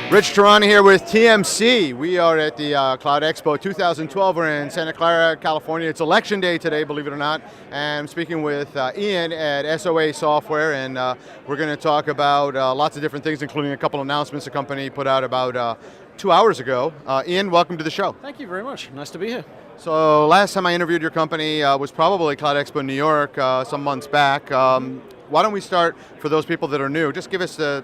Rich Tehrani here with TMC. We are at the Cloud Expo 2012. We're in Santa Clara, California. It's election day today, believe it or not. And I'm speaking with Ian at SOA Software, and we're going to talk about lots of different things, including a couple announcements the company put out about 2 hours ago. Ian, welcome to the show. Thank you very much. Nice to be here. So last time I interviewed your company was probably Cloud Expo New York some months back. Why don't we start, for those people that are new, just give us the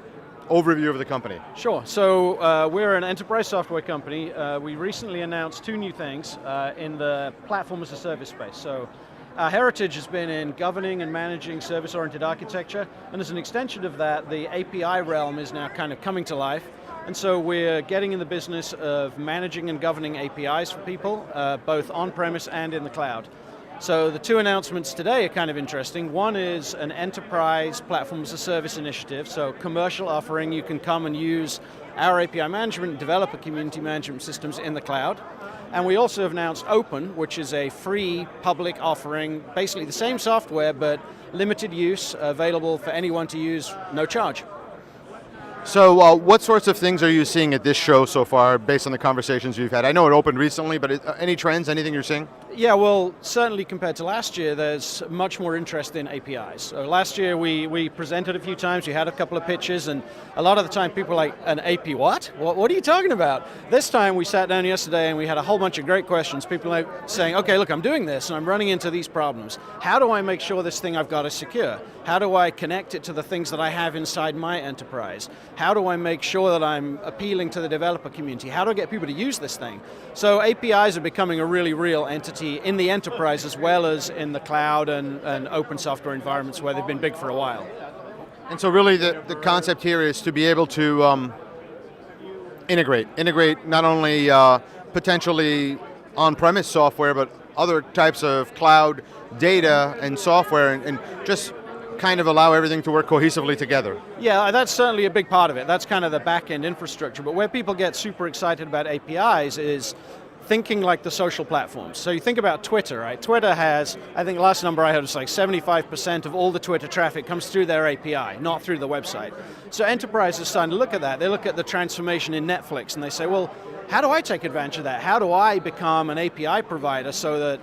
overview of the company. Sure. So we're an enterprise software company. We recently announced two new things in the platform as a service space. So our heritage has been in governing and managing service-oriented architecture, and as an extension of that, the API realm is now kind of coming to life. And so we're getting in the business of managing and governing APIs for people, both on-premise and in the cloud. So the two announcements today are kind of interesting. One is an enterprise platform as a service initiative, so commercial offering, you can come and use our API management and developer community management systems in the cloud. And we also have announced Open, which is a free public offering, basically the same software, but limited use, available for anyone to use, no charge. So what sorts of things are you seeing at this show so far, based on the conversations you've had? I know it opened recently, but any trends, anything you're seeing? Yeah, well, certainly compared to last year, there's much more interest in APIs. So last year we presented a few times, we had a couple of pitches, and a lot of the time people are like, an AP what? What are you talking about? This time we sat down yesterday and we had a whole bunch of great questions. People like saying, okay, look, I'm doing this and I'm running into these problems. How do I make sure this thing I've got is secure? How do I connect it to the things that I have inside my enterprise? How do I make sure that I'm appealing to the developer community? How do I get people to use this thing? So APIs are becoming a really real entity in the enterprise as well as in the cloud and open software environments where they've been big for a while. And so really the concept here is to be able to integrate not only potentially on-premise software, but other types of cloud data and software, and just kind of allow everything to work cohesively together. Yeah, that's certainly a big part of it. That's kind of the back-end infrastructure. But where people get super excited about APIs is thinking like the social platforms. So you think about Twitter, right? Twitter has, I think last number I heard was like 75% of all the Twitter traffic comes through their API, not through the website. So enterprises are starting to look at that. They look at the transformation in Netflix and they say, well, how do I take advantage of that? How do I become an API provider so that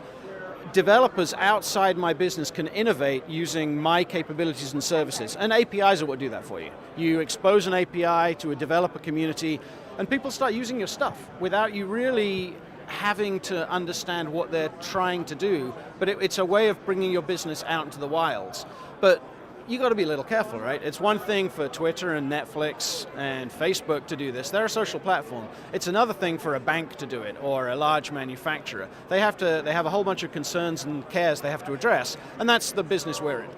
developers outside my business can innovate using my capabilities and services? And APIs are what do that for you. You expose an API to a developer community and people start using your stuff without you really having to understand what they're trying to do, but it's a way of bringing your business out into the wilds. But you got to be a little careful, right? It's one thing for Twitter and Netflix and Facebook to do this. They're a social platform. It's another thing for a bank to do it or a large manufacturer. They have a whole bunch of concerns and cares they have to address, and that's the business we're in.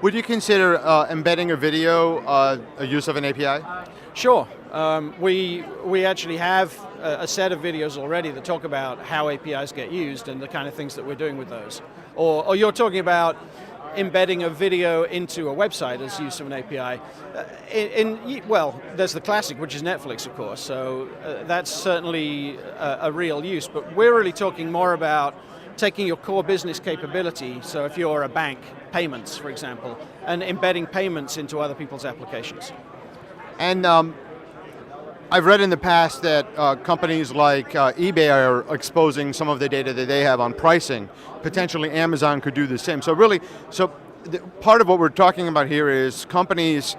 Would you consider embedding a video a use of an API? Sure. We actually have a set of videos already that talk about how APIs get used and the kind of things that we're doing with those. Or you're talking about embedding a video into a website as use of an API. Well, there's the classic, which is Netflix, of course, so that's certainly a real use, but we're really talking more about taking your core business capability, so if you're a bank, payments, for example, and embedding payments into other people's applications. And I've read in the past that companies like eBay are exposing some of the data that they have on pricing. Potentially Amazon could do the same. So really, part of what we're talking about here is companies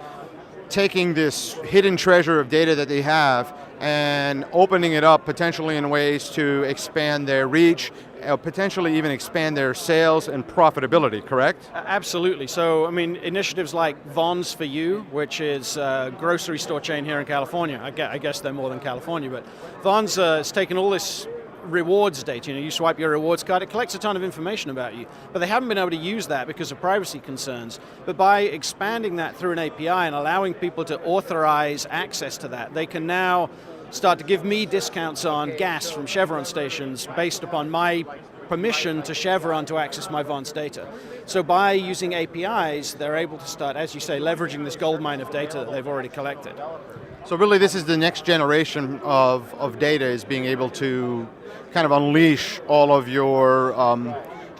taking this hidden treasure of data that they have and opening it up potentially in ways to expand their reach, potentially even expand their sales and profitability, correct? Absolutely. So, I mean, initiatives like Vons for You, which is a grocery store chain here in California. I guess they're more than California, but Vons has taken all this rewards data. You swipe your rewards card, it collects a ton of information about you, but they haven't been able to use that because of privacy concerns. But by expanding that through an API and allowing people to authorize access to that, they can now start to give me discounts on gas from Chevron stations based upon my permission to Chevron to access my Vons data. So by using APIs, they're able to start, as you say, leveraging this gold mine of data that they've already collected. So really this is the next generation of data, is being able to kind of unleash all of your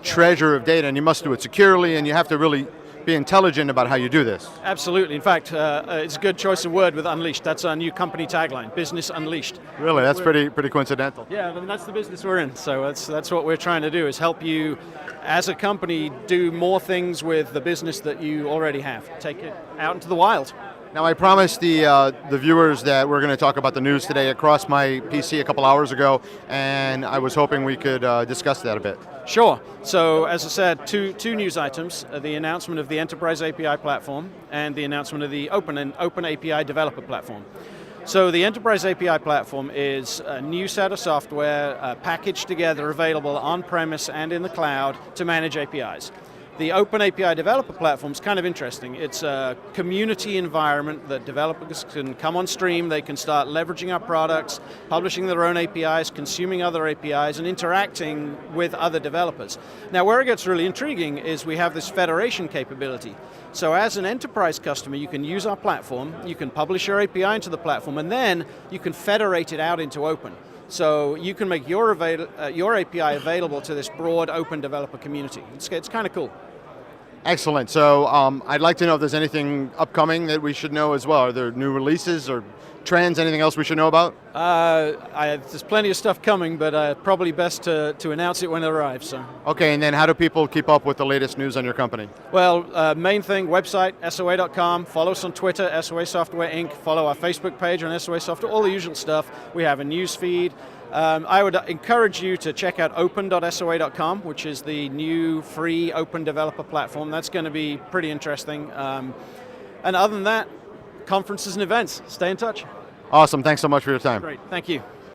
treasure of data, and you must do it securely, and you have to really be intelligent about how you do this. Absolutely. In fact, it's a good choice of word with Unleashed. That's our new company tagline, Business Unleashed. Really, that's pretty coincidental. Yeah, I mean, that's the business we're in. So that's what we're trying to do, is help you as a company do more things with the business that you already have. Take it out into the wild. Now, I promised the viewers that we're going to talk about the news today. It crossed my PC a couple hours ago, and I was hoping we could discuss that a bit. Sure. So, as I said, two news items: the announcement of the Enterprise API platform and the announcement of the Open API developer platform. So, the Enterprise API platform is a new set of software packaged together, available on-premise and in the cloud to manage APIs. The Open API developer platform is kind of interesting. It's a community environment that developers can come on stream, they can start leveraging our products, publishing their own APIs, consuming other APIs, and interacting with other developers. Now, where it gets really intriguing is we have this federation capability. So as an enterprise customer, you can use our platform, you can publish your API into the platform, and then you can federate it out into open. So you can make your API available to this broad open developer community. It's kind of cool. Excellent. So I'd like to know if there's anything upcoming that we should know as well. Are there new releases or trends, anything else we should know about? There's plenty of stuff coming, but probably best to announce it when it arrives. So. Okay, and then how do people keep up with the latest news on your company? Well, main thing, website, SOA.com, follow us on Twitter, SOA Software Inc., follow our Facebook page on SOA Software, all the usual stuff. We have a news feed. I would encourage you to check out open.soa.com, which is the new free open developer platform. That's going to be pretty interesting. And other than that, conferences and events. Stay in touch. Awesome. Thanks so much for your time. Great. Thank you.